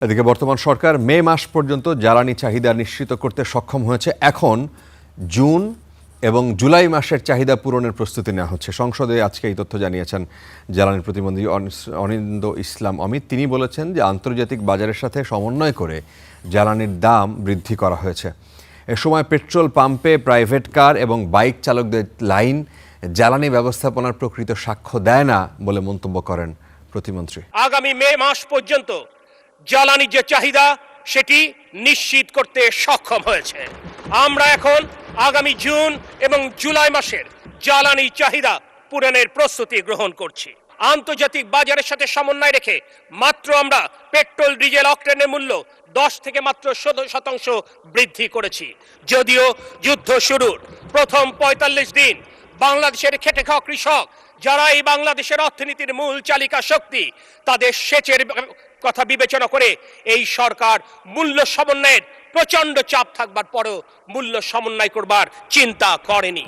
এদিকে বর্তমান সরকার মে মাস পর্যন্ত জ্বালানি চাহিদা নিশ্চিত করতে সক্ষম হয়েছে। এখন জুন এবং জুলাই মাসের চাহিদা পূরণের প্রস্তুতি নেওয়া হচ্ছে। সংসদে আজকে এই তথ্য জানিয়েছেন জ্বালানি প্রতিমন্ত্রী অনিন্দ ইসলাম অমিত। তিনি বলেছেন যে আন্তর্জাতিক বাজারের সাথে সমন্বয় করে জ্বালানির দাম বৃদ্ধি করা হয়েছে। এ সময় পেট্রোল পাম্পে প্রাইভেট কার এবং বাইক চালকদের লাইন জ্বালানি ব্যবস্থাপনার প্রকৃত সাক্ষ্য দেয় না বলে মন্তব্য করেন প্রতিমন্ত্রী। আগামী মে মাস পর্যন্ত জ্বালানির যে চাহিদা সেটি নিশ্চিত করতে সক্ষম হয়েছে। আমরা এখন আগামী জুন এবং জুলাই মাসের জ্বালানি চাহিদা পূরণের প্রস্তুতি গ্রহণ করছি। আন্তর্জাতিক বাজারের সাথে সমন্বয় রেখে মাত্র আমরা পেট্রোল ডিজেল অক্টেনের মূল্য 10 থেকে মাত্র 17% বৃদ্ধি করেছি। যদিও যুদ্ধ শুরুর প্রথম 45 দিন বাংলাদেশের খেটে খাওয়া কৃষক, যারা এই বাংলাদেশের অর্থনীতির মূল চালিকা শক্তি, তাদের সেচের কথা বিবেচনা করে এই সরকার মূল্য সমন্বয়ের প্রচন্ড চাপ থাকবার পরেও মূল্য সমন্বয় করবার চিন্তা করেনি।